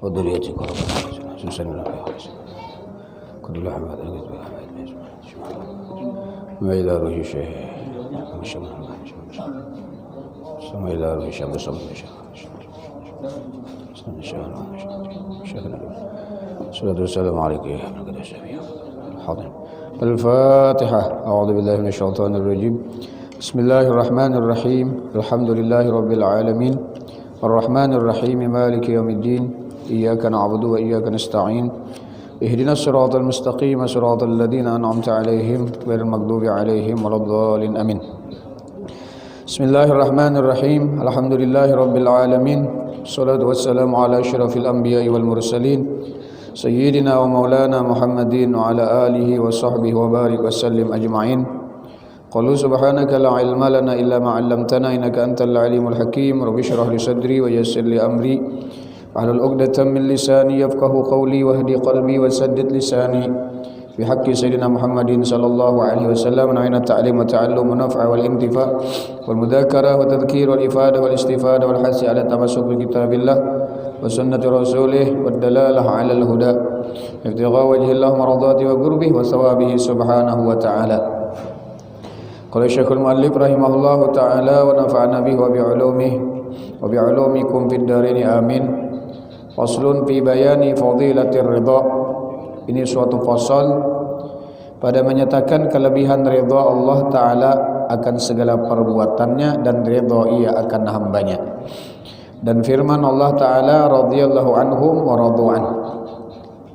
وذريتي ربنا حسنا لا كل لحظة ما إلى روح الشيخ ما إلى روح الشيخ الصلاة والسلام عليك يا ابن الشفيع حاضر. الفاتحة. أعوذ بالله من الشيطان الرجيم. بسم الله الرحمن الرحيم. الحمد لله رب العالمين الرحمن الرحيم مالك يوم الدين إياك نعبد وإياك نستعين اهدنا الصراط المستقيم صراط الذين أنعمت عليهم غير المغضوب عليهم ولا الضالين آمين. بسم الله الرحمن الرحيم. الحمد لله رب العالمين الصلاة والسلام على أشرف الأنبياء والمرسلين سيدنا ومولانا محمد وعلى آله وصحبه وبارك وسلم أجمعين. قالوا سبحانك لا علم لنا إلا ما علمتنا إنك أنت العليم الحكيم. رب اشرح لي صدري ويسر لي أمري واحلل عقدة من لساني يفقه قولي واهدي قلبي وسدد لساني في حق سيدنا محمد صلى الله عليه وسلم. نعين التعليم والتعلم والنفع والانتفاع والمذاكرة والتذكير والإفادة والاستفادة والحث على التمسك بكتاب الله وسنة رسوله والدلالة على الهدى ابتغاء وجه الله مرضاته وقربه وثوابه سبحانه وتعالى. قال الشيخ المؤلف رحمه الله تعالى ونفعنا به وبعلومه وبعلومكم في الدارين آمين. Faslun fi bayani fadilatir ridha. Ini suatu fasal pada menyatakan kelebihan ridha Allah Ta'ala akan segala perbuatannya dan ridha ia akan hambanya. Dan firman Allah Ta'ala radhiyallahu anhum wa radu'an,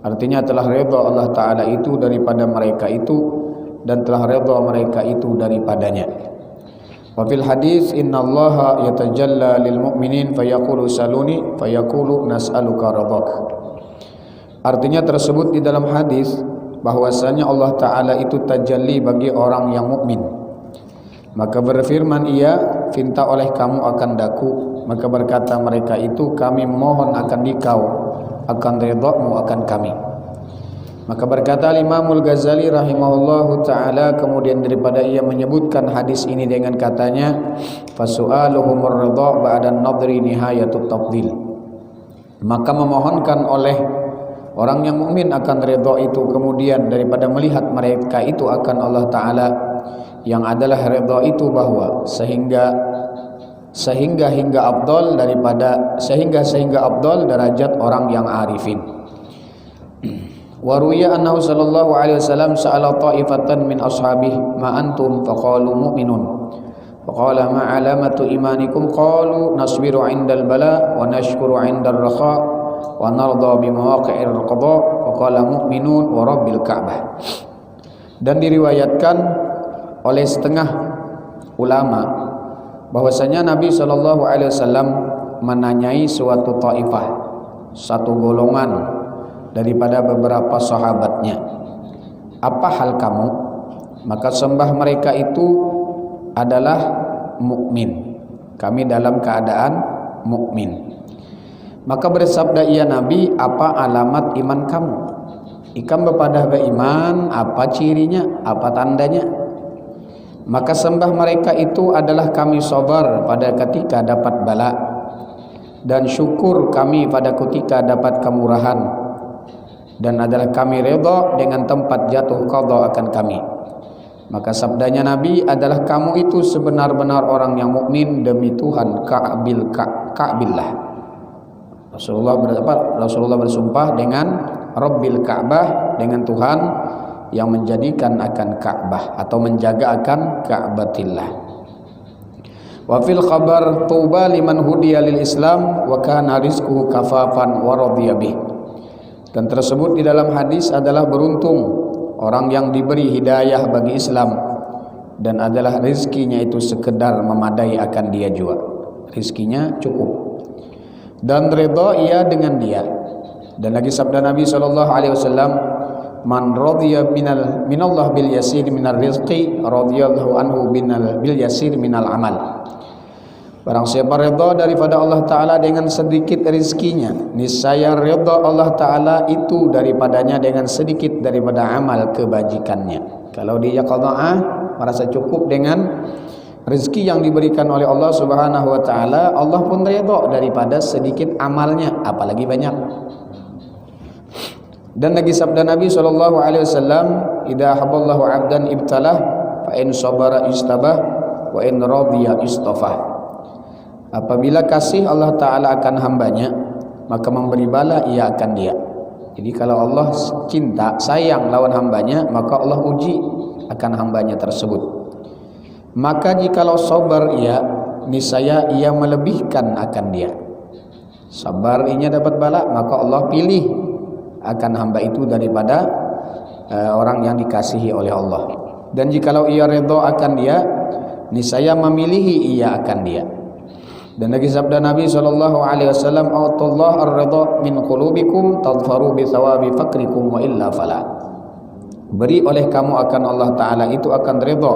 artinya telah ridha Allah Ta'ala itu daripada mereka itu dan telah ridha mereka itu daripadanya. Wa fil hadis innallaha yatajalla lil mu'minin fayaqulu saluni fayaqulu nas'aluka ridhak. Artinya tersebut di dalam hadis bahwasanya Allah Ta'ala itu tajalli bagi orang yang mukmin. Maka berfirman ia, minta oleh kamu akan daku. Maka berkata mereka itu, kami mohon akan dikau, akan ridhamu akan kami. Maka berkata Imamul Ghazali rahimahullahu ta'ala, kemudian daripada ia menyebutkan hadis ini dengan katanya, fasu'aluhumur ridha ba'dan nadri nihayatut tafdil. Maka memohonkan oleh orang yang mukmin akan ridha itu kemudian daripada melihat mereka itu akan Allah Ta'ala, yang adalah ridha itu bahwa sehingga afdal daripada sehingga afdal derajat orang yang arifin. Wa ruya annahu sallallahu alaihi wasallam sa'ala ta'ifatan min ashabihi ma antum faqalu mu'minun faqala ma alamatu imanikum qalu nasbiru 'indal bala wa nashkuru 'indal rakha wa narda bi mawaqi'ir qada faqala mu'minun wa rabbil ka'bah. Dan diriwayatkan oleh setengah ulama bahwasanya Nabi sallallahu alaihi wasallam menanyai suatu taifah, satu golongan daripada beberapa sahabatnya, apa hal kamu? Maka sembah mereka itu adalah mukmin, kami dalam keadaan mukmin. Maka bersabda ia Nabi, apa alamat iman kamu? Ikam bepadah beriman, apa cirinya, apa tandanya? Maka sembah mereka itu adalah kami sabar pada ketika dapat bala, dan syukur kami pada ketika dapat kemurahan, dan adalah kami redha dengan tempat jatuh qada akan kami. Maka sabdanya Nabi adalah kamu itu sebenar-benar orang yang mukmin demi Tuhan Ka'billah. Rasulullah bersumpah dengan Rabbil Ka'bah, dengan Tuhan yang menjadikan akan Ka'bah atau menjaga akan Ka'batillah. Wa fil khabar tuba liman hudiya lil Islam wa kana rizquhu kafafan wa radiya bih. Dan tersebut di dalam hadis adalah beruntung orang yang diberi hidayah bagi Islam dan adalah rizkinya itu sekedar memadai akan dia juga, rizkinya cukup dan redha ia dengan dia. Dan lagi sabda Nabi SAW, man radhiya minallah bil yasir minar rizqi radhiyallahu anhu bil yasir minal amal. Barang siapa redha daripada Allah Ta'ala dengan sedikit rizkinya, niscaya redha Allah Ta'ala itu daripadanya dengan sedikit daripada amal kebajikannya. Kalau dia qada'ah merasa cukup dengan Rezeki yang diberikan oleh Allah Subhanahu wa taala, Allah pun ridha daripada sedikit amalnya, apalagi banyak. Dan lagi sabda Nabi sallallahu alaihi wasallam, "Idza haballahu 'abdan ibtalah, fa in sabara istabah, wa in radiya istafah." Apabila kasih Allah taala akan hambanya, maka memberi bala ia akan dia. Jadi kalau Allah cinta, sayang lawan hambanya, maka Allah uji akan hambanya tersebut. Maka jikalau sabar ia, niscaya ia melebihkan akan dia. Sabar ia dapat bala, maka Allah pilih akan hamba itu daripada orang yang dikasihi oleh Allah. Dan jikalau ia redha akan dia, niscaya memilihi ia akan dia. Dan lagi sabda Nabi sallallahu alaihi wasallam, "Atallahu ar-ridha min qulubikum tadfaru bi thawabi fakrikum wa illa fala." Beri oleh kamu akan Allah taala itu akan redha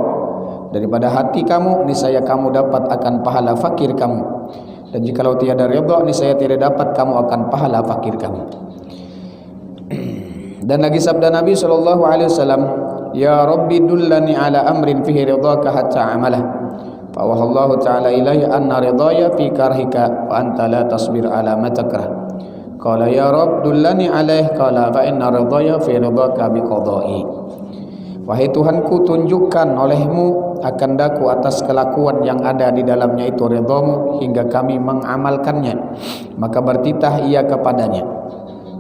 daripada hati kamu, niscaya kamu dapat akan pahala fakir kamu. Dan jikalau tiada redha, niscaya tidak dapat kamu akan pahala fakir kamu. Dan lagi sabda Nabi sallallahu alaihi wasallam, "Ya Rabbi dullani ala amrin fihi ridhaka hatta amalah." Fa wahallahu ta'ala ilayya anna ridaya fi karhika wa anta la tasbir ala ma takrah. Qala ya Rabb dullani alaih, qala fa inna ridaya fi ridhaka bi qada'i. Wahai Tuhanku, tunjukkan olehmu akan daku atas kelakuan yang ada di dalamnya itu ridhamu hingga kami mengamalkannya. Maka bertitah ia kepadanya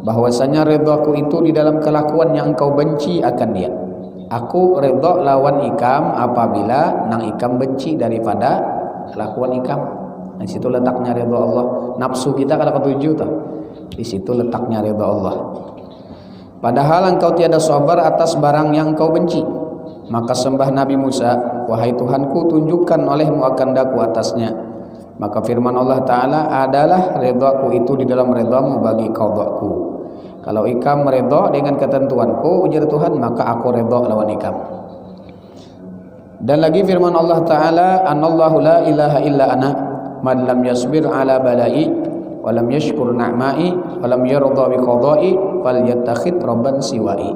bahwasanya ridhaku itu di dalam kelakuan yang engkau benci akan dia. Aku ridha lawan ikam apabila nang ikam benci daripada kelakuan ikam. Di situ letaknya ridha Allah. Nafsu kita kada ketujuh tah. Di situ letaknya ridha Allah. Padahal engkau tiada sabar atas barang yang engkau benci. Maka sembah Nabi Musa, "Wahai Tuhanku, tunjukkan olehmu akan daku atasnya." Maka firman Allah Ta'ala, "Adalah ridhaku itu di dalam ridhamu bagi qadhaku." Kalau ikam ridha dengan ketentuanku, ujar Tuhan, maka aku ridha lawan ikam. Dan lagi firman Allah Ta'ala, "Anallahu la ilaha illa ana, man lam yasbir ala balai, walam yashkur na'mai, walam yarda bi qada'i, falyattakhid rabban siwai."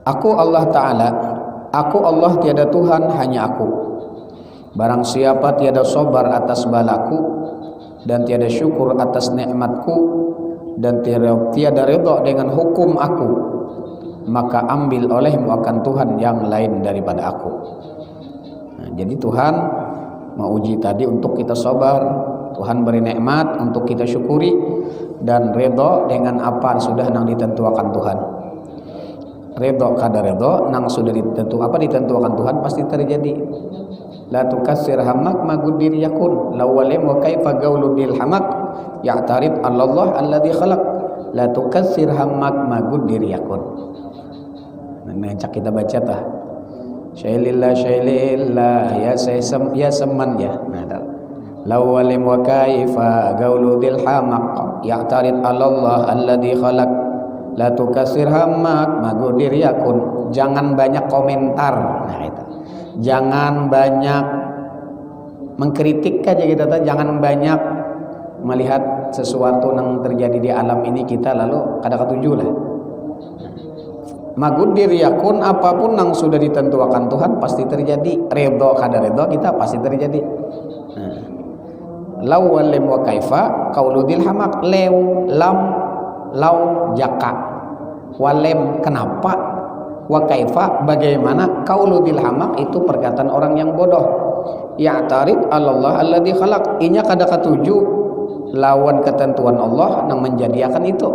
Aku Allah Ta'ala, aku Allah, tiada Tuhan, hanya aku. Barang siapa tiada sabar atas balaku dan tiada syukur atas nikmatku dan tiada ridha dengan hukum aku, maka ambil olehmu akan Tuhan yang lain daripada aku. Nah, jadi Tuhan mau uji tadi untuk kita sabar. Tuhan beri nikmat untuk kita syukuri dan ridha dengan apa sudah nang ditentukan Tuhan. Ridha kada ridha nang sudah ditentukan Tuhan pasti terjadi. La tukassir hammak magudir yakun lawalim wa kaifa gaulu bil hamak ya'tarid Allah alladhi khalaq. La tukassir hammak magudir yakun. Nah, cak kita baca tah. Syailillah ya seman ya. Nah, lawalim wa kaifa gaulu bil hamak ya'tarid Allah alladhi khalaq. La tukassir hammak magudir yakun. Jangan banyak komentar. Nah, itu. Jangan banyak mengkritik aja kita, jangan banyak melihat sesuatu yang terjadi di alam ini kita lalu kada ketujuh lah. Magudir yakun, apapun yang sudah ditentukan Tuhan pasti terjadi. Ridho kada ridho kita pasti terjadi. Lau walim wa kaifa qauludil hamak, lew lam lau jaka, walem kenapa, wa kaifa bagaimana, qauludil hamak itu perkataan orang yang bodoh. Ya'tarid Allah alladzi khalaq, inya kada katuju lawan ketentuan Allah yang menjadikan itu.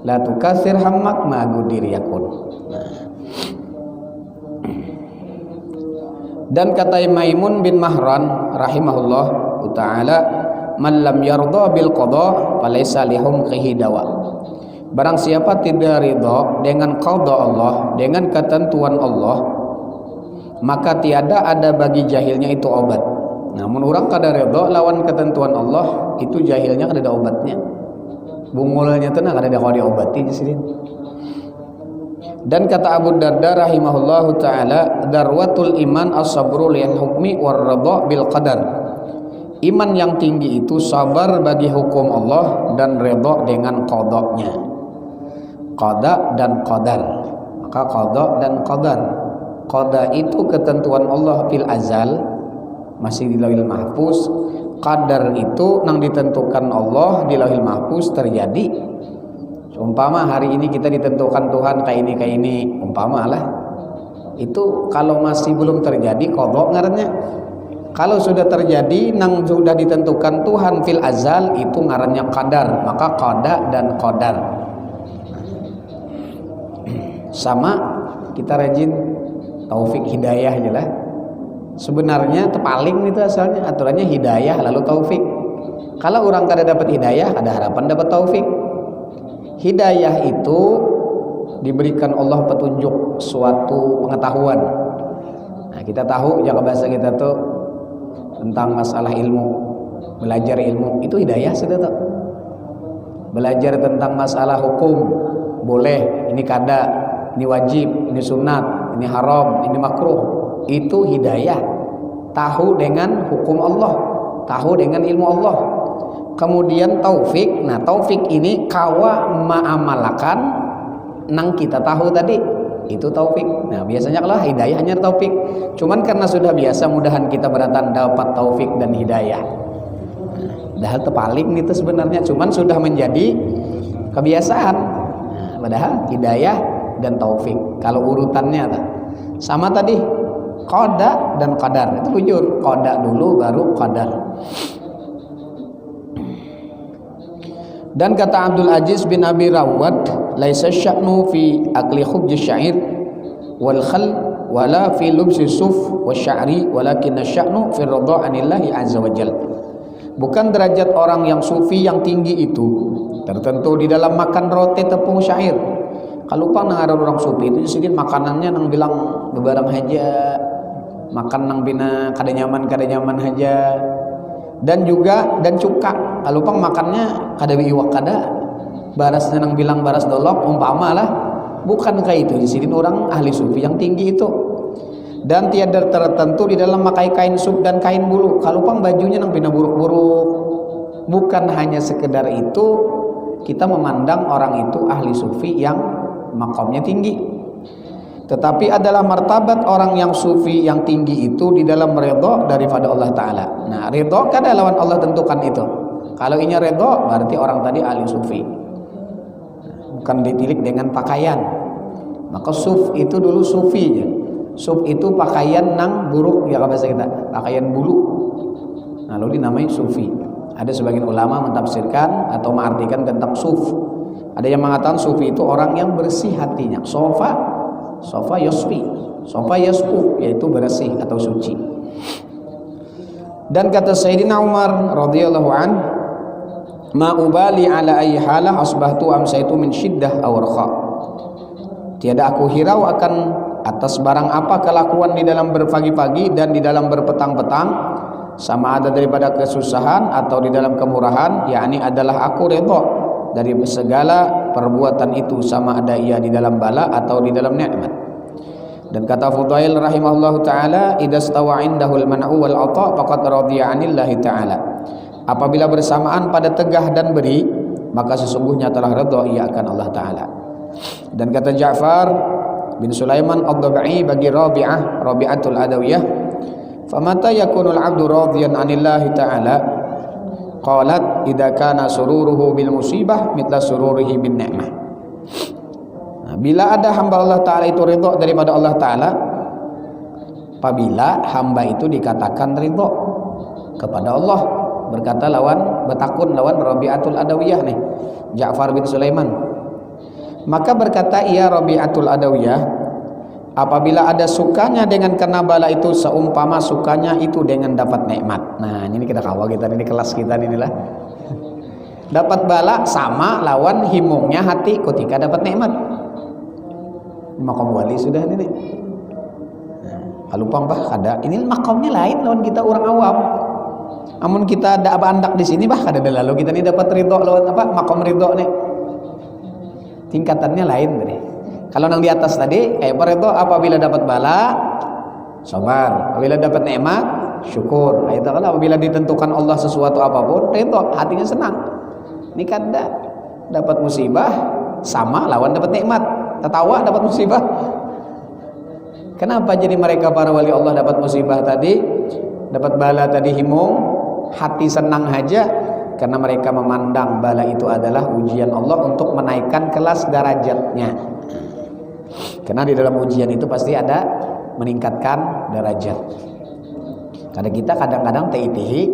La tukasir hamak ma gudir yakun. Dan kata Maimun bin Mahran rahimahullah taala, man lam yarda bil qada falaysa lihum qihidawa. Barang siapa tidak ridha dengan qada Allah, dengan ketentuan Allah, maka tiada ada bagi jahilnya itu obat. Namun orang kada ridha lawan ketentuan Allah, itu jahilnya kada ada obatnya. Bungulnya itu kada ada kau diobati di sini. Dan kata Abu Darda rahimahullahu taala, darwatul iman as-sabru lil hukmi war ridha bil qadar. Iman yang tinggi itu sabar bagi hukum Allah dan ridha dengan qadanya. Qada dan qadar. Maka qada dan qadar. Qada itu ketentuan Allah fil azal, masih di Lauhil Mahfuz. Qadar itu nang ditentukan Allah di Lauhil Mahfuz terjadi. Umpama hari ini kita ditentukan Tuhan kayak ini, umpama lah. Itu kalau masih belum terjadi qada ngarannya. Kalau sudah terjadi nang sudah ditentukan Tuhan fil azal itu ngarannya qadar, maka qada dan qadar. Sama kita rajin taufik hidayah aja lah. Sebenarnya tepaling itu asalnya aturannya hidayah lalu taufik. Kalau orang kada dapat hidayah, ada harapan dapat taufik. Hidayah itu diberikan Allah petunjuk suatu pengetahuan. Nah, kita tahu jaga bahasa kita tuh tentang masalah ilmu, belajar ilmu itu hidayah sudah tuh. Belajar tentang masalah hukum, boleh, ini kada, ini wajib, ini sunat, ini haram, ini makruh, itu hidayah. Tahu dengan hukum Allah, tahu dengan ilmu Allah. Kemudian taufik, nah taufik ini kawa ma'amalakan nang kita tahu tadi, itu taufik. Nah biasanya kalau hidayah hanya taufik, cuman karena sudah biasa mudahan kita beratan dapat taufik dan hidayah. Padahal terbalik itu sebenarnya, cuman sudah menjadi kebiasaan. Nah, padahal hidayah dan taufik kalau urutannya sama tadi qada dan qadar itu bujur, qada dulu baru qadar. Dan kata Abdul Aziz bin Abi Rawad, laisa sya'nu fi akli khubz syair wal khal wala fi lubsi suf wasya'ri walakin sya'nu fi ridha anillahi azza wajal. Bukan derajat orang yang sufi yang tinggi itu tertentu di dalam makan roti tepung syair. Kalau lupa nang ada orang sufi itu sedikit makanannya nang bilang bebarang aja, makan nang bina kada nyaman aja. Dan juga dan cuka, kalau lupa makannya kada iwak kada, barasnya nang bilang baras dolok umpama lah. Bukan kayak itu, di sini orang ahli sufi yang tinggi itu. Dan tiada tertentu di dalam memakai kain suf dan kain bulu. Kalau lupa bajunya nang bina buruk-buruk. Bukan hanya sekedar itu, kita memandang orang itu ahli sufi yang makamnya tinggi. Tetapi adalah martabat orang yang sufi yang tinggi itu di dalam ridha daripada Allah Ta'ala. Nah ridha kan lawan Allah tentukan itu. Kalau inya ridha berarti orang tadi ahli sufi, bukan ditilik dengan pakaian. Maka suf itu dulu sufi ya. Suf itu pakaian nang buruk ya bahasa kita, pakaian bulu. Nah lalu dinamai sufi. Ada sebagian ulama mentafsirkan atau mengartikan tentang suf. Ada yang mengatakan sufi itu orang yang bersih hatinya. Sofa yasku, yaitu bersih atau suci. Dan kata Sayyidina Umar radhiyallahu an, ma ubali ala ayyi halah asbahtu amsaitu min syiddah aw raha. Tiada aku hirau akan atas barang apa kelakuan di dalam berpagi-pagi dan di dalam berpetang-petang, sama ada daripada kesusahan atau di dalam kemurahan, yakni adalah aku redha dari segala perbuatan itu, sama ada ia di dalam bala atau di dalam nikmat. Dan kata Fudail rahimahullahu taala, idastawa indahul man'u wal ata faqad radiya anillahi taala. Apabila bersamaan pada tegah dan beri, maka sesungguhnya telah redha ia akan Allah taala. Dan kata Ja'far bin Sulaiman ad-Dabai bagi Rabi'atul Adawiyah, famata yakunul abdu radiyan anillahi taala qalat idza kana sururuhu bil musibah mithla sururihi bin ni'mah. Nah, bila ada hamba Allah Ta'ala itu ridho daripada Allah Ta'ala, apabila hamba itu dikatakan ridho kepada Allah, berkata lawan betakun lawan Rabi'atul Adawiyah nih, Ja'far bin Sulaiman, maka berkata ia Rabi'atul Adawiyah, apabila ada sukanya dengan kena bala itu seumpama sukanya itu dengan dapat nikmat. Nah ini kita kawal kita ini kelas kita inilah. Dapat bala sama lawan himungnya hati ketika dapat nikmat. Makam wali sudah ini. Kalau lupa ada. Ini makamnya lain lawan kita orang awam. Amun kita ada andak di sini ada lalu kita ini dapat ridho lawan makam ridho nih. Tingkatannya lain tadi. Kalau yang di atas tadi kayak ridho apabila dapat bala sabar, apabila dapat nikmat syukur. Itu kalau apabila ditentukan Allah sesuatu apapun ridho, hatinya senang. Ini kan dapat musibah sama lawan dapat nikmat. Tertawa dapat musibah. Kenapa jadi mereka para wali Allah dapat musibah tadi, dapat bala tadi himung, hati senang aja? Karena mereka memandang bala itu adalah ujian Allah untuk menaikkan kelas derajatnya. Karena di dalam ujian itu pasti ada meningkatkan derajat. Karena kita kadang-kadang teitihi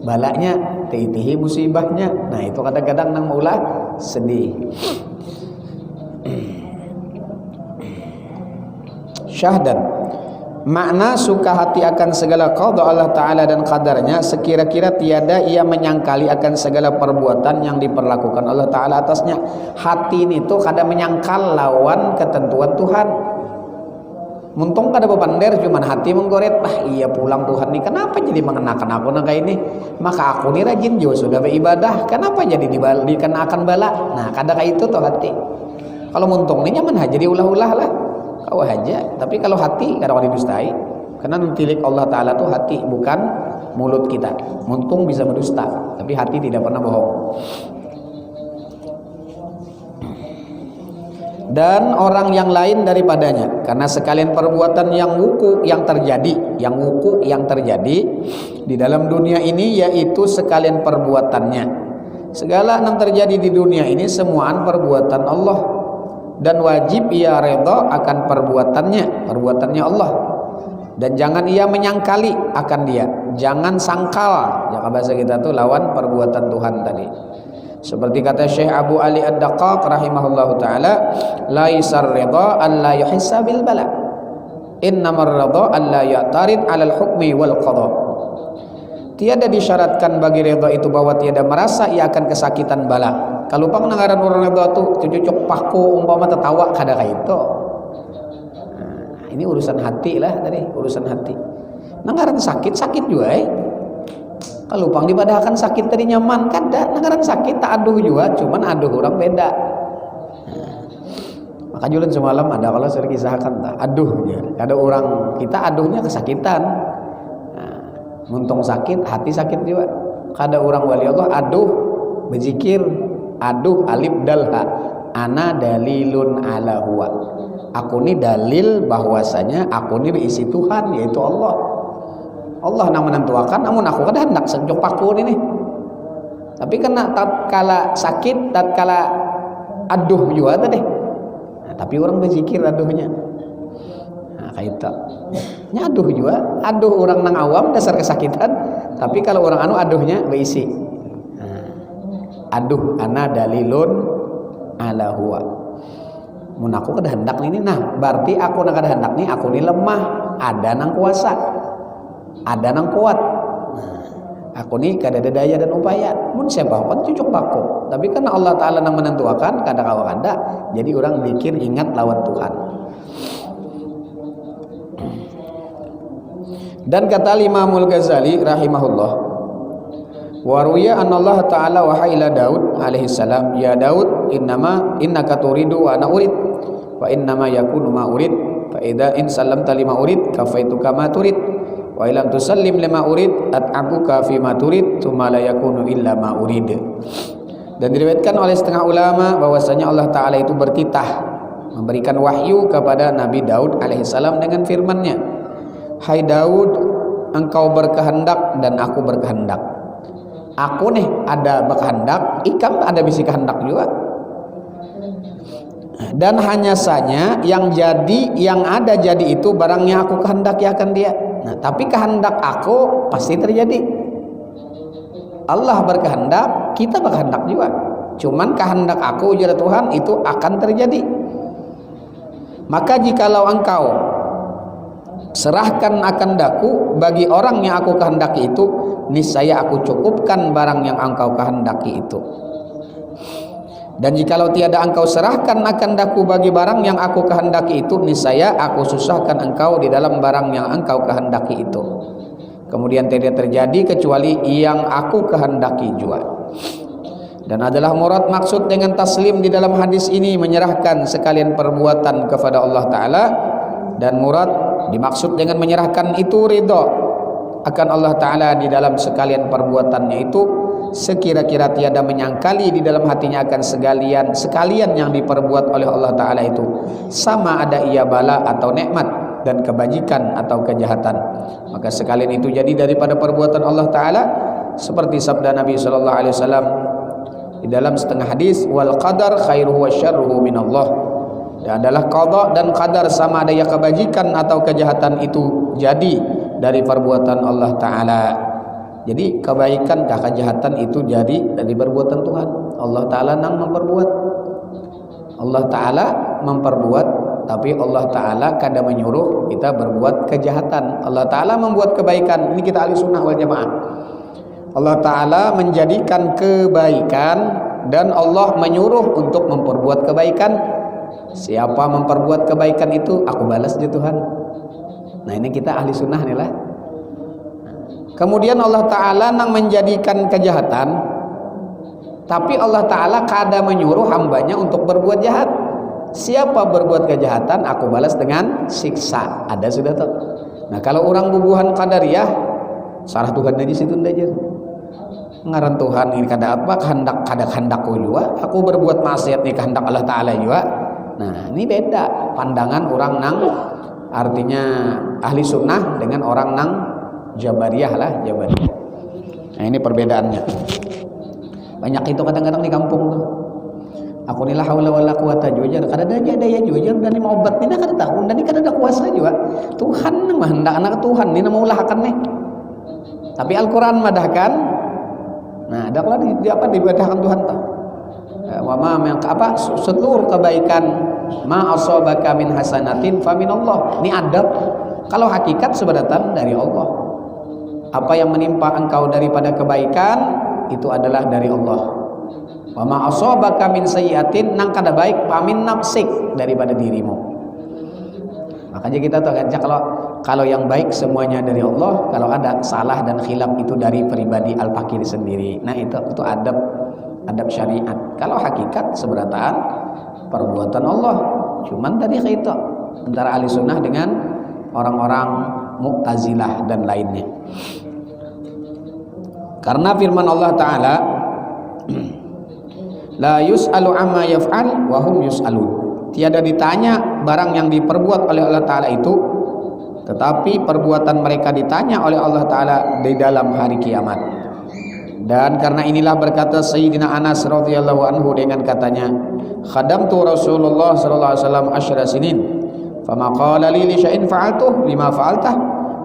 balanya, teitihi musibahnya. Nah itu kadang-kadang nang maulah sedih. Syahdan, makna suka hati akan segala qada Allah Ta'ala dan qadarnya, sekira-kira tiada ia menyangkali akan segala perbuatan yang diperlakukan Allah Ta'ala atasnya. Hati ini tuh kadang menyangkal lawan ketentuan Tuhan. Muntung kada bepander cuman hati menggoret, iya pulang Tuhan nih kenapa jadi mengenakan aku nang kayak ini, maka aku nih rajin juga sudah beribadah, kenapa jadi dikenakan bala. Nah kadang kayak itu tuh hati. Kalau muntung nih nyaman aja diulah-ulah lah kau aja, tapi kalau hati kadang didustai. Karena nantilik Allah Ta'ala tuh hati, bukan mulut kita. Muntung bisa berdusta, tapi hati tidak pernah bohong. Dan orang yang lain daripadanya, karena sekalian perbuatan yang wuku yang terjadi di dalam dunia ini, yaitu sekalian perbuatannya. Segala yang terjadi di dunia ini semuaan perbuatan Allah, dan wajib ia redha akan perbuatannya Allah, dan jangan ia menyangkali akan dia, jangan sangkal. Jangan bahasa kita tuh lawan perbuatan Tuhan tadi. Seperti kata Syekh Abu Ali Ad-Daqqaq rahimahullahu taala, laisar ridha alla yuhissa bil bala, innamar ridha alla ya'tarid 'alal hukmi wal qada. Tiada disyaratkan bagi ridha itu bahwa tiada merasa ia akan kesakitan bala. Kalau pang nangaran orang ridha tuh cucuk paku umpama tertawa kada kayak itu. Nah, ini urusan hati lah tadi, urusan hati. Nangaran sakit juga kalau pang dibadahkan sakit tadi nyaman kada, nangaran sakit tak aduh juga, cuman aduh orang beda. Maka julen semalam ada kalau saya kisahkan tak aduhnya, ada orang kita aduhnya kesakitan. Muntung sakit, hati sakit juga. Kada orang wali Allah aduh berzikir, aduh alif dalha, ana dalilun ala huwa. Aku ini dalil bahwasanya aku ini berisi Tuhan, yaitu Allah. Allah yang menentukan, namun aku kada hendak senjok paku ini. Tapi kena tatkala sakit, tatkala aduh juga tadi. Nah, tapi orang berzikir aduhnya. Nah, kayak itu. Nya aduh juga, aduh orang nang awam dasar kesakitan. Tapi kalau orang anu aduhnya berisi. Nah, aduh ana dalilun ala huwa. Mun aku kada hendak ini, nah berarti aku nang kada hendak nih, aku ini lemah, ada nang kuasa. Ada nang kuat. Aku nih kada ada daya dan upaya. Mun siapa pun cucuk paku. Tapi karena Allah Ta'ala nang menentukan kada kawa kada, jadi orang mikir ingat lawan Tuhan. Dan kata Imamul Ghazali rahimahullah, waruya anallah Ta'ala wahai ila Daud alaihi salam, ya Daud innaka turidu wa ana urid wa innama yakunu ma urid fa idza in sallamta lima urid kafaituka ma turid wa ilam tusallim lima urid at'abuka fi ma turid tsumma la yakunu illa ma urid. Dan diriwayatkan oleh setengah ulama bahwasanya Allah Ta'ala itu bertitah memberikan wahyu kepada Nabi Daud alaihissalam dengan firman-Nya, hai Daud, engkau berkehendak dan aku berkehendak. Aku nih ada berkehendak, ikam ada bisi kehendak juga. Dan hanya saja yang ada jadi itu barangnya aku kehendaki akan dia. Nah, tapi kehendak aku pasti terjadi. Allah berkehendak, kita berkehendak juga. Cuman kehendak aku ujar Tuhan itu akan terjadi. Maka jikalau engkau serahkan akan daku bagi orang yang aku kehendaki itu, niscaya aku cukupkan barang yang engkau kehendaki itu. Dan jikalau tiada engkau serahkan akan daku bagi barang yang aku kehendaki itu, niscaya aku susahkan engkau di dalam barang yang engkau kehendaki itu. Kemudian tidak terjadi kecuali yang aku kehendaki juga. Dan adalah murad maksud dengan taslim di dalam hadis ini menyerahkan sekalian perbuatan kepada Allah Ta'ala. Dan murad dimaksud dengan menyerahkan itu ridha akan Allah Ta'ala di dalam sekalian perbuatannya itu, sekira-kira tiada menyangkali di dalam hatinya akan sekalian yang diperbuat oleh Allah Ta'ala itu, sama ada ia bala atau nikmat. dan kebajikan atau kejahatan. Maka sekalian itu jadi daripada perbuatan Allah Ta'ala, seperti sabda Nabi SAW di dalam setengah hadis, wal qadar khairuhu wa syarruhu minallah. Dan adalah qada dan qadar, sama ada ya kebajikan atau kejahatan itu jadi dari perbuatan Allah Ta'ala. Jadi kebaikan kah kejahatan itu jadi dari perbuatan Tuhan. Allah Ta'ala nang memperbuat, Allah Ta'ala memperbuat, tapi Allah Ta'ala kadang menyuruh kita berbuat kejahatan. Allah Ta'ala membuat kebaikan. Ini kita ahli sunnah wal jamaah. Allah Ta'ala menjadikan kebaikan dan Allah menyuruh untuk memperbuat kebaikan. Siapa memperbuat kebaikan itu, aku balas aja Tuhan. Nah ini kita ahli sunnah nih lah. Kemudian Allah Ta'ala nang menjadikan kejahatan, tapi Allah Ta'ala kadang menyuruh hambanya untuk berbuat jahat. Siapa berbuat kejahatan, aku balas dengan siksa. Ada sudah tuh. Nah kalau orang bubuhan qadariyah, salah Tuhan aja situ aja. Ngaran Tuhan ini kada apa, kehendakku juga. Aku berbuat maksiat nih kehendak Allah Ta'ala juga. Nah ini beda pandangan orang nang artinya ahli sunnah dengan orang nang Jabariyah lah, Jabariyah. Nah ini perbedaannya. Banyak itu kadang-kadang di kampung tuh. Aku ni la haula wala quwata juga, kada ada daya juga, dan mau obat ni kada tahu, dan kada ada kuasa juga. Tuhan mah hendak anak Tuhan ni mau ulahkan nih. Tapi Al-Qur'an madahkan. Nah, ada kalau di apa dibadahkan Tuhan tuh. Wa ma apa seluruh kebaikan ma asabaka min hasanatin fa min Allah. Ini adab. Kalau hakikat sebenarnya dari Allah. Apa yang menimpa engkau daripada kebaikan itu adalah dari Allah. Wa ma asabaka min sayyi'atin, nang kada baik pamin nafsik, daripada dirimu. Makanya kita tahu kan kalau yang baik semuanya dari Allah, kalau ada salah dan khilaf itu dari pribadi al-fakir sendiri. Nah itu adab syariat. Kalau hakikat sebenarnya perbuatan Allah. Cuman tadi itu antara ahli sunnah dengan orang-orang Mu'tazilah dan lainnya. Karena firman Allah Ta'ala, la yus'alu amma yaf'al wa hum yus'alun. Tiada ditanya barang yang diperbuat oleh Allah Ta'ala itu, tetapi perbuatan mereka ditanya oleh Allah Ta'ala di dalam hari kiamat. Dan karena inilah berkata Sayyidina Anas radhiyallahu anhu dengan katanya, khadamtu Rasulullah sallallahu alaihi wasallam asyra sinin, fama qala li syai'in fa'altuh lima fa'altah,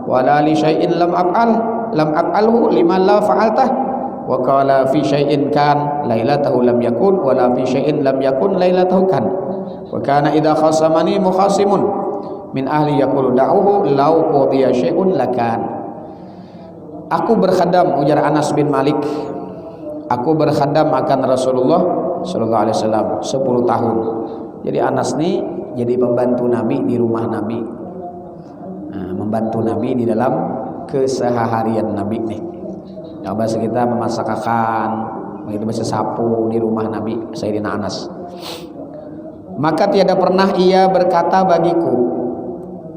wa la li syai'in lam af'alhu lima la fa'altah, wa qala fi syai'in kan lailatahu lam yakun, wa la fi syai'in lam yakun lailatahu kan, wa kana idza khasamani mukhasimun min ahli yaqulu da'uhu law qudiya syai'un lakan. Aku berkhadam, ujar Anas bin Malik, aku berkhadam akan Rasulullah sallallahu alaihi wasallam 10 tahun. Jadi Anas nih jadi pembantu Nabi di rumah Nabi. Nah, membantu Nabi di dalam keseharian Nabi nih. Yang bahasa kita memasakkan, begitu bahasa sapu di rumah Nabi Sayyidina Anas. Maka tiada pernah ia berkata bagiku,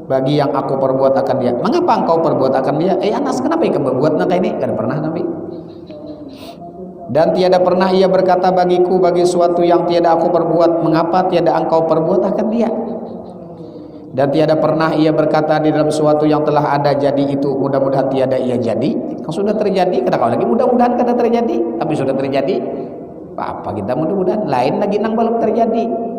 bagi yang aku perbuat akan dia, mengapa engkau perbuat akan dia? Anas, kenapa kamu berbuat nak ini? Tidak pernah Nabi. Dan tiada pernah ia berkata bagiku, bagi suatu yang tiada aku perbuat, mengapa tiada engkau perbuat akan dia? Dan tiada pernah ia berkata di dalam suatu yang telah ada jadi itu, mudah-mudahan tiada ia jadi. Kalau sudah terjadi, kata kau lagi mudah-mudahan kada terjadi, tapi sudah terjadi. Apa kita mudah-mudahan? Lain lagi nang belum terjadi.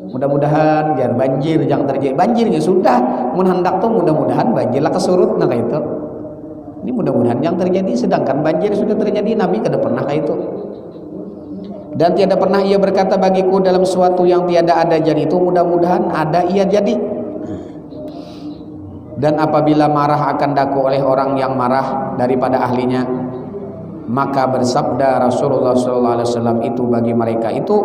Mudah-mudahan jangan banjir, jangan terjadi banjirnya sudah. Mun hendak tuh mudah-mudahan banjirlah kesurut nah kayak itu. Ini mudah-mudahan yang terjadi, sedangkan banjir sudah terjadi. Nabi kada pernah kayak itu. Dan tiada pernah ia berkata bagiku dalam suatu yang tiada ada jadi itu, mudah-mudahan ada ia jadi. Dan apabila marah akan daku oleh orang yang marah daripada ahlinya, maka bersabda Rasulullah SAW itu bagi mereka itu,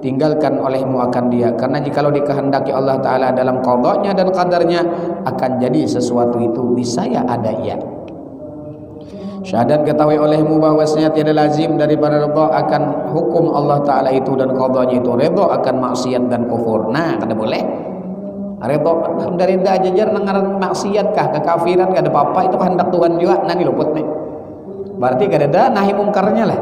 tinggalkan olehmu akan dia, karena jikalau dikehendaki Allah Ta'ala dalam qadanya dan qadarnya akan jadi sesuatu itu, niscaya ada ia. Syahadat ketahui olehmu bahwasanya tiada lazim daripada redha akan hukum Allah Ta'ala itu dan qadanya itu, redha akan maksiat dan kufur. Nah kada boleh redha dari dah jajar nengaran maksiat kah kekafiran kada apa-apa, itu kehendak Tuhan juga. Nah ini luput nih, berarti kada ada nahi mungkarnya lah.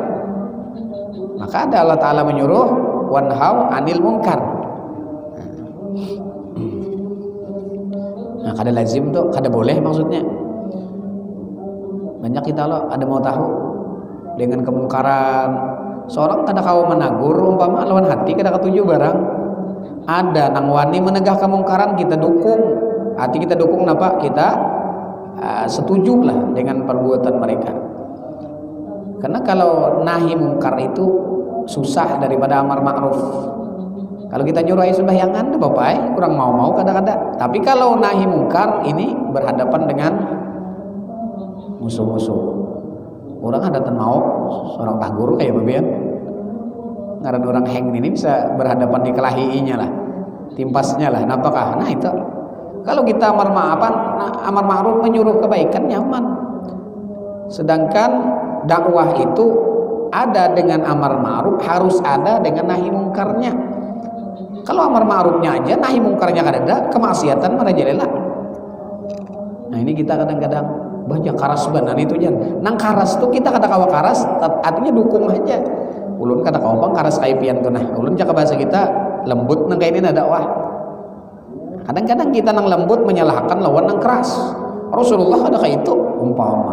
Maka ada Allah Ta'ala menyuruh wanhau anil munkar. kada lazim tuh, kada boleh maksudnya. Banyak kita loh ada mau tahu dengan kemungkaran. Seorang kada kau menagur umpama lawan hati kada ketuju barang. Ada nang wani menegah kemungkaran kita dukung. Hati kita dukung napa? Kita setuju lah dengan perbuatan mereka. Karena kalau nahi mungkar itu susah daripada amar ma'ruf. Kalau kita nyuruh sembahyangan bapak kurang mau kadang-kadang. Tapi kalau nahi mungkar ini berhadapan dengan musuh-musuh. Orang ada mau seorang tagur kayak babian. Ngaran orang heng ini bisa berhadapan di kelahiinya lah, timpasnya lah. Napakah? Nah itu. Kalau kita amar ma'ruf menyuruh kebaikan nyaman. Sedangkan dakwah itu ada dengan amar ma'ruf, harus ada dengan nahi mungkarnya. Kalau amar ma'rufnya aja, nahi mungkarnya kada ada, kemaksiatan merajalela. Nah ini kita kadang-kadang banyak karas benar itu jan. Nang karas tuh kita kata kawa karas, artinya dukung aja. Ulun kata kawa bang karas kayak pian tuh nah. Ulun cakap bahasa kita lembut nang kayak ini ada dakwah. Kadang-kadang kita nang lembut menyalahkan lawan nang keras. Rasulullah ada kayak itu umpama.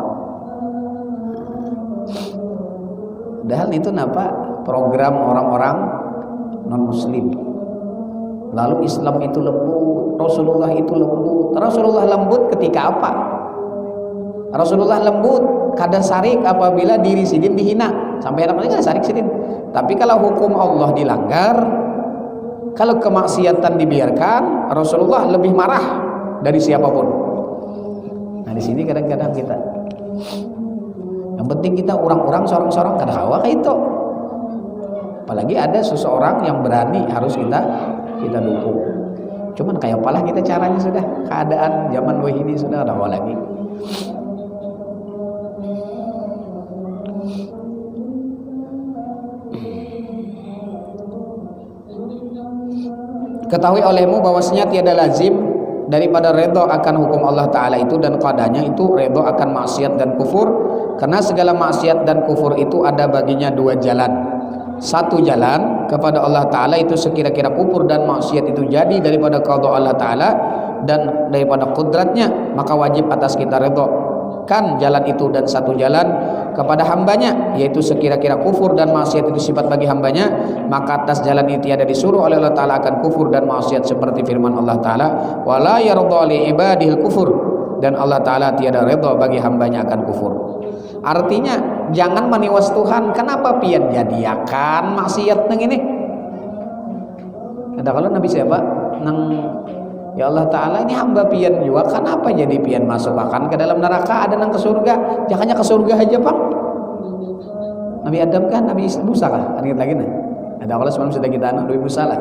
Padahal itu napa program orang-orang non muslim. Lalu Islam itu lembut, Rasulullah itu lembut. Rasulullah lembut ketika apa? Rasulullah lembut kada sarik apabila diri sidin dihina. Sampai anak-anak kada sarik sidin. Tapi kalau hukum Allah dilanggar, kalau kemaksiatan dibiarkan, Rasulullah lebih marah dari siapapun. Nah di sini kadang-kadang kita yang penting kita orang-orang seorang-seorang kada hawa kayak itu. Apalagi ada seseorang yang berani harus kita dukung. Cuman kayak apalah kita caranya sudah keadaan zaman wah ini sudah ada hawa lagi. Ketahui olehmu bahwasanya tiada lazim daripada redha akan hukum Allah Ta'ala itu dan qadanya itu redha akan maksiat dan kufur, karena segala maksiat dan kufur itu ada baginya dua jalan. Satu jalan kepada Allah Ta'ala itu sekira-kira kufur dan maksiat itu jadi daripada qada Allah Ta'ala dan daripada kudratnya, maka wajib atas kita redha kan jalan itu. Dan satu jalan kepada hambanya, yaitu sekira-kira kufur dan maksiat itu sifat bagi hambanya, maka atas jalan ini tiada disuruh oleh Allah Ta'ala akan kufur dan maksiat, seperti firman Allah Ta'ala, wala yardha li ibadihil kufur, dan Allah Ta'ala tiada redha bagi hambanya akan kufur. Artinya jangan maniwas Tuhan, kenapa pian jadiakan maksiat nang ini. Ada kalau Nabi siapa nang ya Allah Ta'ala ini hamba pian juga, kenapa jadi pian masukkan ke dalam neraka, ada nang ke surga, jangannya ke surga aja Pak. Nabi Adam kan, Nabi Musa kan, ingat lagi nih. Ada kalau semalam sudah kita Nabi Musa lah.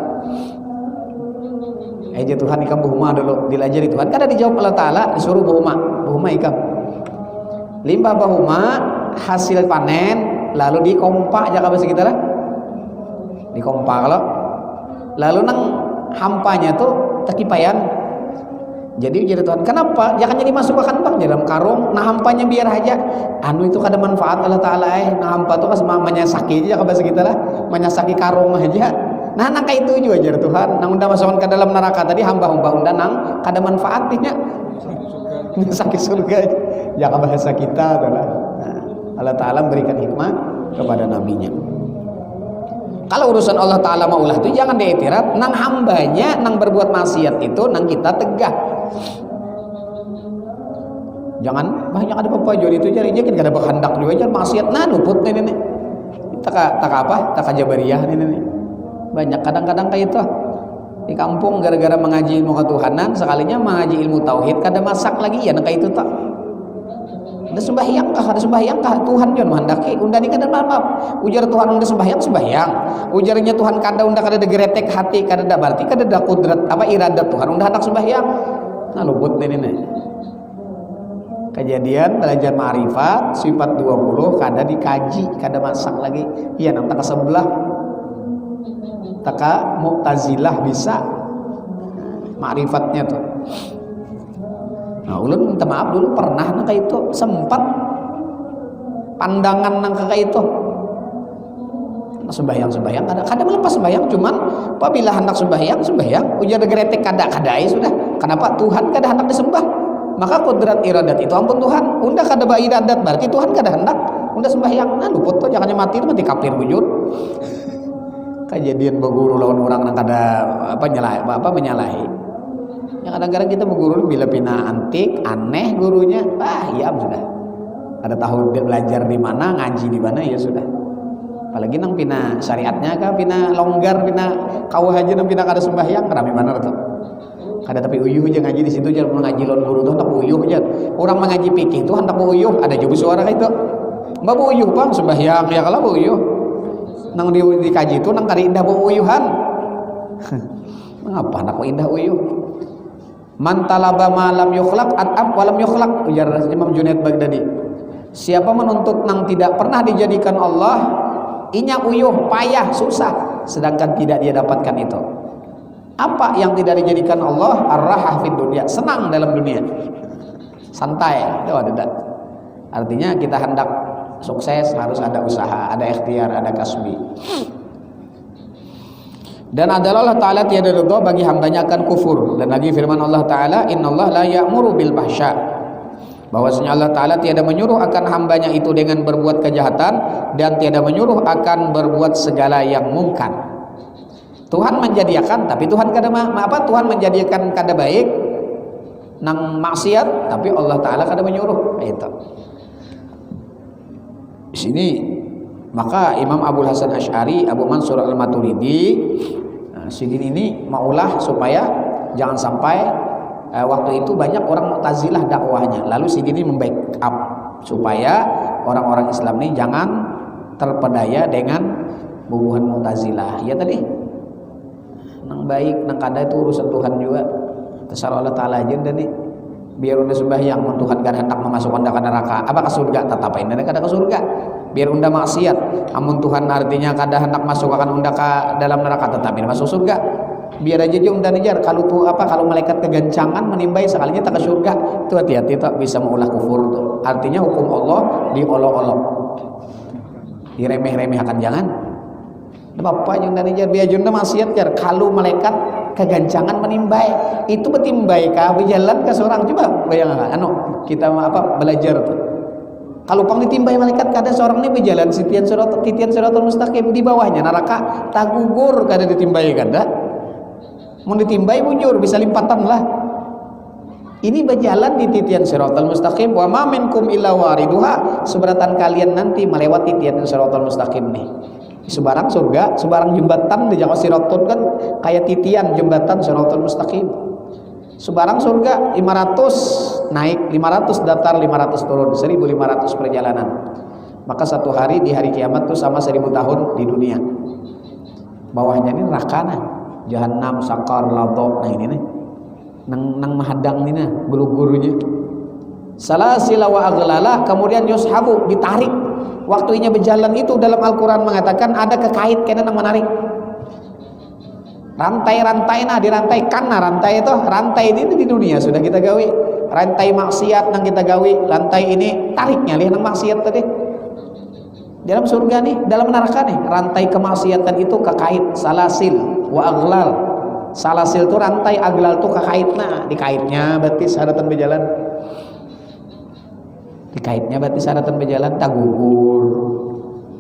Aja Tuhan ikam buhuma dulu dilajari Tuhan, kada dijawab Allah Ta'ala, disuruh buhuma ikam. Limbah buhuma hasil panen lalu dikompak aja kabeh kita lah. Dikompak kalau lalu nang hampanya tuh tekipayan. Jadi jadi Tuhan, kenapa jangan jadi masukkan bang dalam karung, nah hampanya biar aja anu itu kada manfaat Allah Ta'ala nah hampa tuh kan menyasaki aja kabeh kita lah, menyasaki karung aja. Nah nang kayak itu juga ajar Tuhan, nang unda masukkan ke dalam neraka tadi hamba-hamba unda nang kada manfaatnya menyasaki surga ya bahasa kita adalah. Nah, Allah Ta'ala memberikan hikmah kepada nabinya. Kalau urusan Allah Ta'ala maulah itu jangan diiktirat, nang hambanya nang berbuat maksiat itu nang kita tegah. Jangan banyak ada apa jadi itu cari aja kita ada berkendak juga aja maksiat nah luput nih. Tak apa? Tak jabariyah nih. Banyak kadang-kadang kayak itu. Di kampung gara-gara mengaji ilmu ketuhanan, sekalinya mengaji ilmu tauhid kada masak lagi ya nang kayak itu tak. Ada sembahyang kah Tuhan jangan menghendaki unda ni kada maaf ujar Tuhan unda sembahyang ujarnya Tuhan kada unda kada degeretek hati kada ada berarti kada ada kudrat apa iradat Tuhan unda hendak sembahyang nah luput ini kejadian belajar ma'rifat sifat 20 kada dikaji kada masak lagi iya nang taka sebelah taka Mu'tazilah bisa ma'rifatnya tuh. Nah, ulun minta maaf dulu pernah nang kayak itu sempat pandangan nang kayak itu. Sembahyang kada melepas sembahyang, cuman apabila hendak sembahyang ujar gretek kada sudah Kenapa Tuhan kada hendak disembah? Maka kodrat iradat itu ampun Tuhan. Unda kada ba iradat berarti Tuhan kada hendak unda sembahyang. Nah luput tuh jangan mati kafir bujur. Kejadian berguru lawan orang yang kada menyalahi. Yang kadang-kadang kita berguru bila pina antik, aneh gurunya, ya sudah. Ada tahu belajar di mana, ngaji di mana ya sudah. Apalagi nang pina syariatnya kah, pina longgar, pina kau haji nang pina kada sembahyang, rame mana tuh. Kada tapi uyuh aja ngaji di situ aja, mengaji lawan guru tuh hendak uyuh aja. Orang mengaji fikih tuh hendak uyuh, ada juga suara kayak itu. Mbak uyuh bang sembahyang ya kalau uyuh. Nang dikaji itu nang kada indah uyuhan. Mengapa hendak indah uyuh? Man talaba ma lam yukhlaq at'ab wa lam yukhlaq, ujar Imam Junaid Baghdadi. Siapa menuntut nang tidak pernah dijadikan Allah, inya uyuh, payah, susah, sedangkan tidak dia dapatkan itu. Apa yang tidak dijadikan Allah? Ar-rahah fid dunya, senang dalam dunia. Santai, itu ada. Artinya kita hendak sukses harus ada usaha, ada ikhtiar, ada kasbi. Dan adalah Allah Ta'ala tiada ridha bagi hambanya akan kufur. Dan lagi firman Allah Ta'ala, innallaha la ya'muru bil fahsya, bahwasanya Allah Ta'ala tiada menyuruh akan hambanya itu dengan berbuat kejahatan, dan tiada menyuruh akan berbuat segala yang mungkar. Tuhan menjadikan, tapi Tuhan kada Tuhan menjadikan kada baik nang maksiat, tapi Allah Ta'ala kada menyuruh. Itu di sini maka Imam Abu Hasan Asy'ari, Abu Mansur Al-Maturidi, sidin ini maulah supaya jangan sampai waktu itu banyak orang Mu'tazilah dakwahnya, lalu sidin ini membackup supaya orang-orang Islam ini jangan terpedaya dengan bubuhan Mu'tazilah. Ya tadi nang baik nang kada itu urusan Tuhan juga, terserah Allah Ta'ala aja dan nih. Biar unda sembahyang, Tuhan kan hendak memasukkan anda ke neraka, apa ke surga, tetapain anda kada ke surga. Biar unda maksiat, amun Tuhan artinya kada hendak masukkan unda ke dalam neraka, tetapi masuk surga. Biar aja unda nijar, kalau tuh kalau malaikat kegancangan menimbai sekalinya tak ke surga, itu hati-hati tak bisa mengulah kufur tuh. Artinya hukum Allah diolok-olok, diremeh-remehkan, jangan. Bapak unda nijar, biar unda maksiat jar, kalau malaikat kegancangan menimbai itu betimbai kah berjalan ke seorang, coba bayangkan kita belajar tuh kalau pang ditimbai malaikat kada seorang ini berjalan titian siratal mustaqim, di bawahnya neraka tak gugur kada ditimbai kada mau ditimbai bujur bisa limpatan lah. Ini berjalan di titian siratal mustaqim, wa ma minkum illa wariduha, seberatan kalian nanti melewati titian siratal mustaqim nih. Sebarang surga, sebarang jembatan di Jawa Siratul kan kayak titian jembatan Siratul Mustaqim. Sebarang surga 500 naik, 500 datar, 500 turun, 1500 perjalanan. Maka satu hari di hari kiamat tuh sama 1000 tahun di dunia. Bawahnya ini neraka nah, Jahannam, Sakar, Ladha. Nah ini nih, nang mahadang ini nah, guru-gurunya. Salasila wa aghlalah, kemudian yushabu, ditarik. Waktunya berjalan itu dalam Al-Quran mengatakan ada kekait kena yang menarik. Rantai-rantai nah dirantaikan, nah rantai itu, rantai ini di dunia sudah kita gawi. Rantai maksiat yang kita gawi, rantai ini tariknya lihat nang maksiat tadi. Dalam surga nih, dalam neraka nih, rantai kemaksiatan itu kekait, salasil wa aghlal. Salasil itu rantai, aghlal itu kekait, nah dikaitnya berarti syaratan berjalan. Dikaitnya berarti syaratan berjalan tak gugur.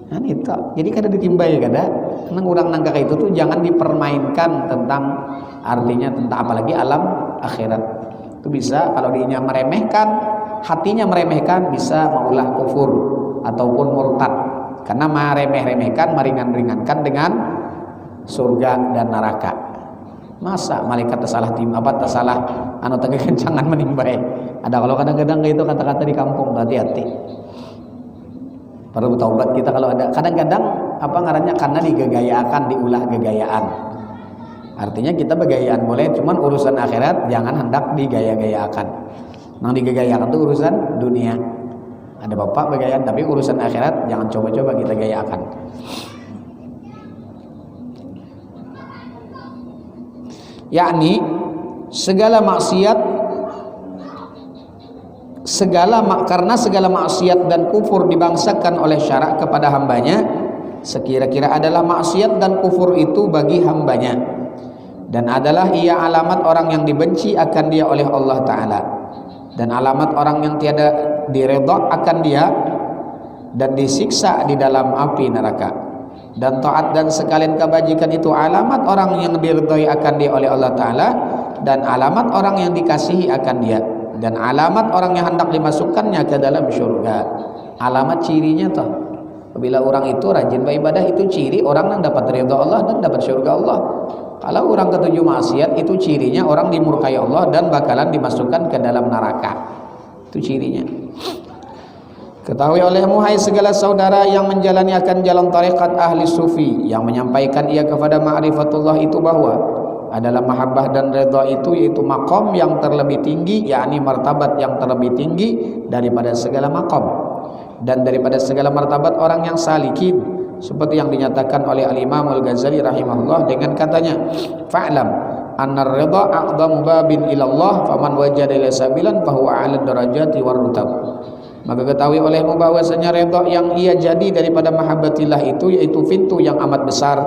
Nah itu. Jadi kada ditimbai kada. Nang urang nangka itu tuh jangan dipermainkan tentang artinya tentang apalagi alam akhirat. Itu bisa kalau dinya meremehkan, hatinya meremehkan bisa maulah kufur ataupun murtad. Karena meremeh-remehkan, meringan-ringankan dengan surga dan neraka. Masa malaikat tersalah tersalah kegancangan menimbai. Ada kalau kadang-kadang itu kata-kata di kampung, hati-hati. Perlu taubat kita kalau ada. Kadang-kadang ngarannya karena digegayaan, diulah gegayaan. Artinya kita begayaan boleh, cuman urusan akhirat jangan hendak digaya-gayakan. Nang digegayakan itu urusan dunia. Ada bapak begayaan, tapi urusan akhirat jangan coba-coba kita gayakan. Yakni segala maksiat, karena segala maksiat dan kufur dibangsakan oleh syarak kepada hambanya, sekira-kira adalah maksiat dan kufur itu bagi hambanya, dan adalah ia alamat orang yang dibenci akan dia oleh Allah Ta'ala, dan alamat orang yang tiada diredha akan dia dan disiksa di dalam api neraka. Dan taat dan sekalian kebajikan itu alamat orang yang diridhai akan dia oleh Allah Ta'ala, dan alamat orang yang dikasihi akan dia, dan alamat orang yang hendak dimasukkannya ke dalam syurga. Alamat cirinya toh, apabila orang itu rajin beribadah, itu ciri orang yang dapat ridha Allah dan dapat syurga Allah. Kalau orang ketujuh maksiat, itu cirinya orang dimurkai Allah dan bakalan dimasukkan ke dalam neraka. Itu cirinya. Ketahui olehmu hai segala saudara yang menjalani akan jalan tarekat ahli sufi, yang menyampaikan ia kepada ma'rifatullah itu bahwa adalah mahabbah dan redha itu yaitu maqam yang terlebih tinggi, yakni martabat yang terlebih tinggi daripada segala maqam dan daripada segala martabat orang yang salikin, seperti yang dinyatakan oleh al-Imam Al-Ghazali rahimahullah dengan katanya, fa'lam anna ar-ridha a'dhamu babin ila Allah faman wajada ila sabilan fahuwa 'ala darajati war-rutab. Maka ketahui olehmu bahwasanya redha yang ia jadi daripada mahabbatillah itu yaitu pintu yang amat besar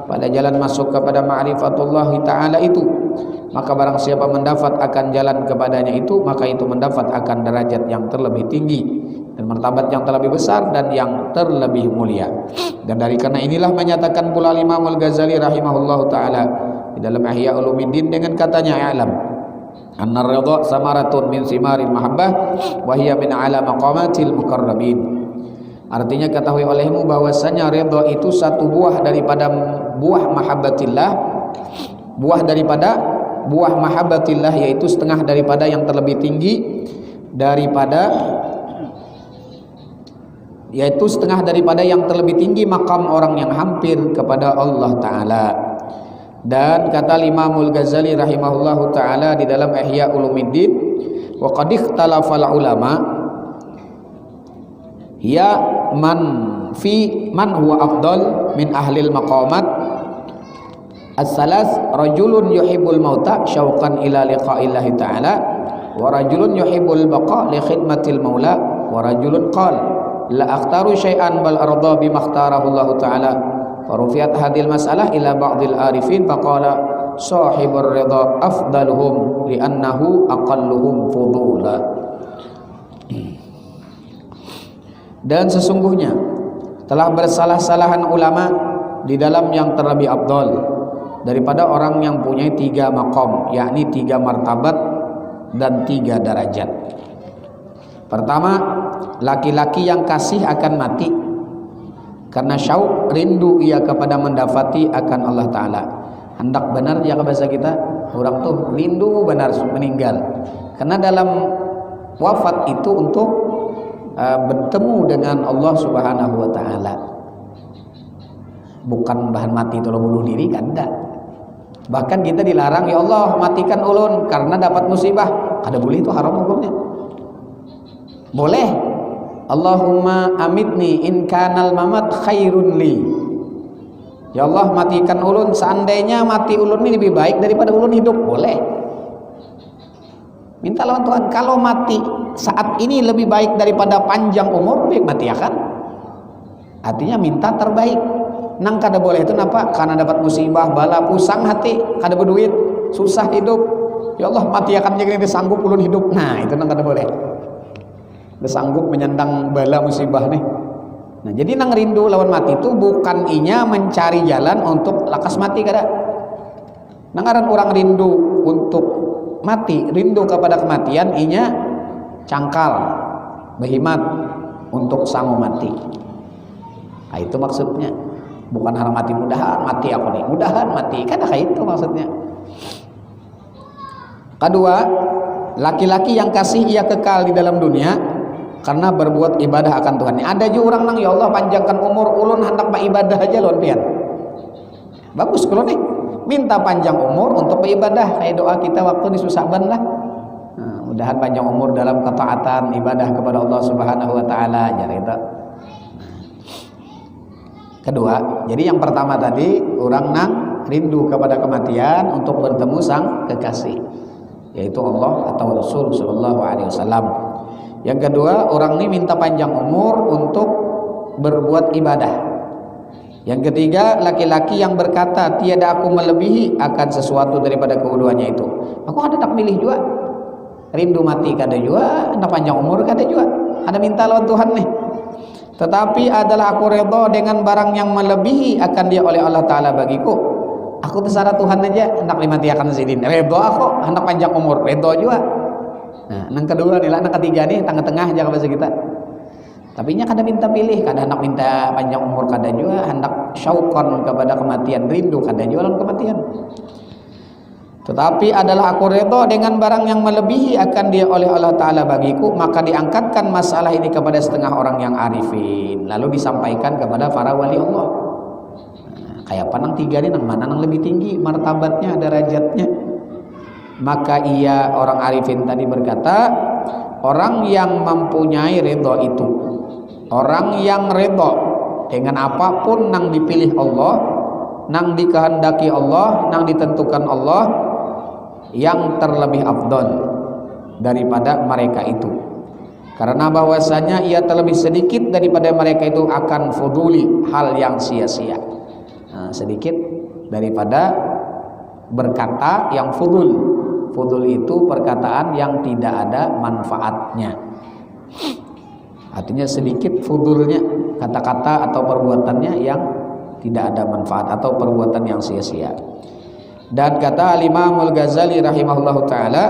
pada jalan masuk kepada ma'rifatullah Ta'ala itu. Maka barang siapa mendapat akan jalan kepadanya itu, maka itu mendapat akan derajat yang terlebih tinggi dan martabat yang terlebih besar dan yang terlebih mulia. Dan dari karena inilah menyatakan pula Imam Al-Ghazali rahimahullahu ta'ala di dalam Ihya Ulumuddin dengan katanya, i'lam anna ar-ridha samaratun min simaril mahabbah wa hiya min ala maqamatil muqarrabin. Artinya ketahui olehmu bahwasanya ridha itu satu buah daripada buah mahabbatillah, buah daripada buah mahabbatillah, yaitu setengah daripada yang terlebih tinggi daripada, yaitu setengah daripada yang terlebih tinggi makam orang yang hampir kepada Allah Ta'ala. Dan kata Imamul Ghazali rahimahullahu ta'ala di dalam Ihya Ulumuddin, wa qad ikhtalafal ulama ya man huwa afdal min ahlil maqamat as-salas, rajulun yuhibbul mauta syauqan ila liqa'illahi ta'ala, wa rajulun yuhibbul baqa li khidmatil maula, wa rajulun qala la akhtaru syai'an bal arda bima ikhtarahu Allah Ta'ala. Farufiat hadil masalah ila ba'dil arifin faqala sahibur ridha afdaluhum li'annahu aqalluhum fudula. Dan sesungguhnya telah bersalah-salahan ulama di dalam yang terlebih afdal daripada orang yang punya 3 maqam, yakni 3 martabat dan 3 derajat. Pertama, laki-laki yang kasih akan mati karena syauq, rindu ia kepada mendapati akan Allah Ta'ala. Hendak benar ya bahasa kita, orang tuh rindu benar meninggal, karena dalam wafat itu untuk bertemu dengan Allah Subhanahu wa Ta'ala. Bukan bahan mati itu lo bunuh diri kan, enggak. Bahkan kita dilarang, ya Allah matikan ulun karena dapat musibah. Ada boleh itu, haram hukumnya. Boleh, Allahumma amitni in kanal mamat khairun li. Ya Allah matikan ulun, seandainya mati ulun ini lebih baik daripada ulun hidup. Boleh. Minta lawan Tuhan, kalau mati saat ini lebih baik daripada panjang umur, baik mati ya kan. Artinya minta terbaik. Nang kada boleh itu napa? Karena dapat musibah, bala, pusang hati, kada berduit, susah hidup. Ya Allah mati akan jadi sanggup ulun hidup. Nah itu nang kada boleh. Sanggup menyandang bala musibah nih. Nah jadi nang rindu lawan mati itu bukan inya mencari jalan untuk lakas mati kada. Nangaran orang rindu untuk mati, rindu kepada kematian, inya cangkal, behimat untuk sangu mati. Nah itu maksudnya. Bukan harap mati mudahan mati aku nih, mudahan mati, kan kayak itu maksudnya. Kedua, laki-laki yang kasih ia kekal di dalam dunia karena berbuat ibadah akan Tuhan. Ada juga orang nang, ya Allah panjangkan umur ulun hendak beribadah aja lon pian. Bagus kalau nih minta panjang umur untuk beribadah, kayak doa kita waktu di Susaban lah. Nah, mudahan panjang umur dalam ketaatan ibadah kepada Allah Subhanahu wa Ta'ala aja itu. Kedua, jadi yang pertama tadi orang nang rindu kepada kematian untuk bertemu sang kekasih, yaitu Allah atau Rasul Sallallahu Alaihi Wasallam. Yang kedua, orang ini minta panjang umur untuk berbuat ibadah, Yang ketiga, laki-laki yang berkata tiada aku melebihi akan sesuatu daripada keduanya itu. Aku ada tak milih juga, rindu mati kada juga, hendak panjang umur kada juga, ada minta lawan Tuhan nih. Tetapi adalah aku redha dengan barang yang melebihi akan dia oleh Allah Ta'ala bagiku. Aku terserah Tuhan aja, hendak dimati akan sidin, redha aku, hendak panjang umur, redha juga. Nah, yang kedua nih lah, yang ketiga nih tengah-tengah aja bahasa kita. Tapi nya kada minta pilih, kada hendak minta panjang umur kada juga, hendak syauqan kepada kematian, rindu kada juga lawan kematian. Tetapi adalah aku redha dengan barang yang melebihi akan dia oleh Allah Ta'ala bagiku. Maka diangkatkan masalah ini kepada setengah orang yang arifin, lalu disampaikan kepada para wali Allah. Nah, kayak panang tiga ini, nang mana nang lebih tinggi martabatnya, derajatnya. Maka ia orang arifin tadi berkata, orang yang mempunyai redha itu, orang yang redha dengan apapun nang dipilih Allah, nang dikehendaki Allah, nang ditentukan Allah, yang terlebih afdal daripada mereka itu. Karena bahwasanya ia terlebih sedikit daripada mereka itu akan fuduli, hal yang sia-sia. Nah, sedikit daripada berkata yang fudul. Fudul itu perkataan yang tidak ada manfaatnya. Artinya sedikit fudulnya, kata-kata atau perbuatannya yang tidak ada manfaat atau perbuatan yang sia-sia. Dan kata Imam Al-Ghazali rahimahullahu taala,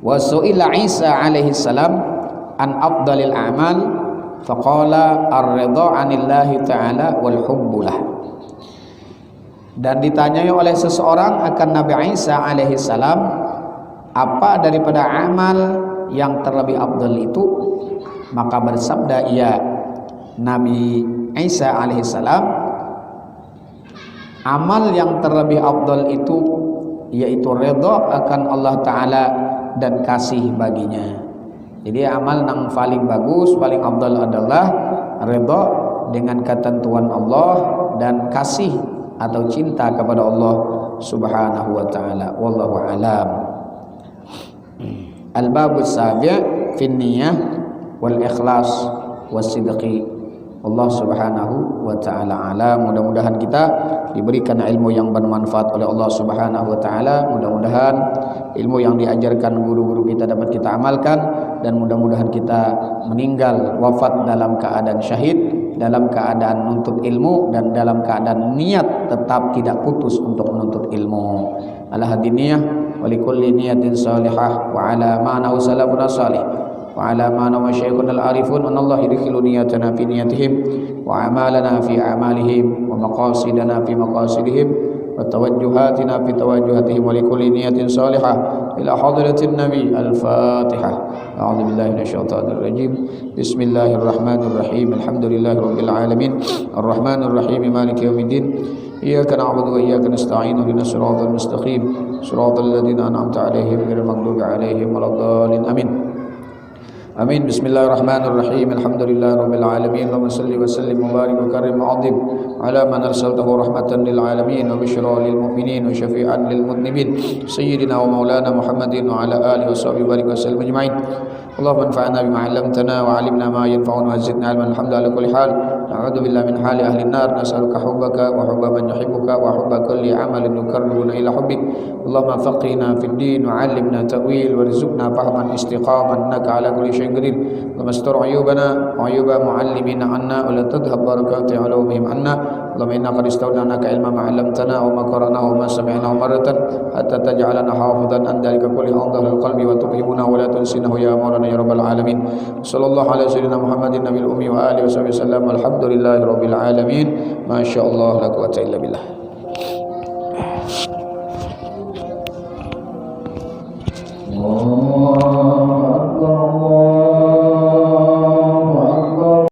wa su'ila Isa alaihi salam an afdalil a'mal faqala ar-ridha 'anillahi ta'ala wal hubbulah. Dan ditanyai oleh seseorang akan Nabi Isa alaihi salam, apa daripada amal yang terlebih afdal itu, maka bersabda ia Nabi Isa alaihi salam, amal yang terlebih afdal itu yaitu redha akan Allah Ta'ala dan kasih baginya. Jadi amal yang paling bagus, paling afdal adalah redha dengan ketentuan Allah dan kasih atau cinta kepada Allah Subhanahu wa Ta'ala. Wallahu a'lam. Al-babus sabi' fin niyyah wal ikhlas was sidqi. Allah Subhanahu wa Ta'ala alam. Mudah-mudahan kita diberikan ilmu yang bermanfaat oleh Allah Subhanahu wa Ta'ala. Mudah-mudahan ilmu yang diajarkan guru-guru kita dapat kita amalkan, dan mudah-mudahan kita meninggal wafat dalam keadaan syahid, dalam keadaan menuntut ilmu, dan dalam keadaan niat tetap tidak putus untuk menuntut ilmu. Ala hadiniyah wa likulli niyatin salihah wa ala ma'na salafuna salih wa ala ma nama syekhuna al-arifun an Allah yudkhilu niyatana fi niyatihim wa amalana fi amalihim wa maqasidana fi maqasidihim wa tawajjuhatina fi tawajjuhatihim wa likulli niyatin salihah ila hadratin nabi. Al-Fatihah. A'udzu billahi minasyaitonir rajim. Bismillahirrahmanirrahim. Alhamdulillahi rabbil alamin. Arrahmanir rahim. Maliki yaumiddin. Iyyaka na'budu wa iyyaka nasta'in. Ihdinas siratal mustaqim. Siratal ladzina an'amta 'alaihim ghairil maghdubi 'alaihim waladdallin. Amin. Amin. Bismillahirrahmanirrahim. Alhamdulillahirabbil alamin. Allahumma shalli wa sallim wa barik wa karim wa 'azim ala man arsaltahu rahmatan lil alamin wa busyra lil mu'minin wa syafi'an lil mudnibin sayyidina wa maulana Muhammadin wa ala alihi wa sahbihi barik wa sallim ajma'in. Allahumma anfa'na bima 'allamtana wa 'allimna ma yanfa'una wa zidna 'ilman. Alhamdulillah ala kulli hal. Na'udzu billahi min hali ahli an-nar. Nas'aluka hubbaka wa hubba man yuhibbuka wa hubba kulli 'amalin yuqarribuna ila hubbik. Allahumma faqihna fid din wa 'allimna ta'wil warzuqna fahman istiqaman innaka ala kulli syai'in qadir. Allahumma astur 'uyubana wa 'uyuba mu'allimina 'anna wa la tadhhab barakati 'ulumihim 'anna. Allahumma inna qad istawdanaka ilma ma 'allamtana wa ma qara'na wa ma sami'na maratan hatta taj'alana hafizan an dhalika kulli andhal qalbi wa tubhimuna wa la tunsinahu ya maulana ya rabbal alamin. Sallallahu ala sayyidina Muhammadin nabiyil ummi wa alihi wa sallam. Alhamdulillahi rabbil alamin. Masyaallah la quwwata illa billah. Oh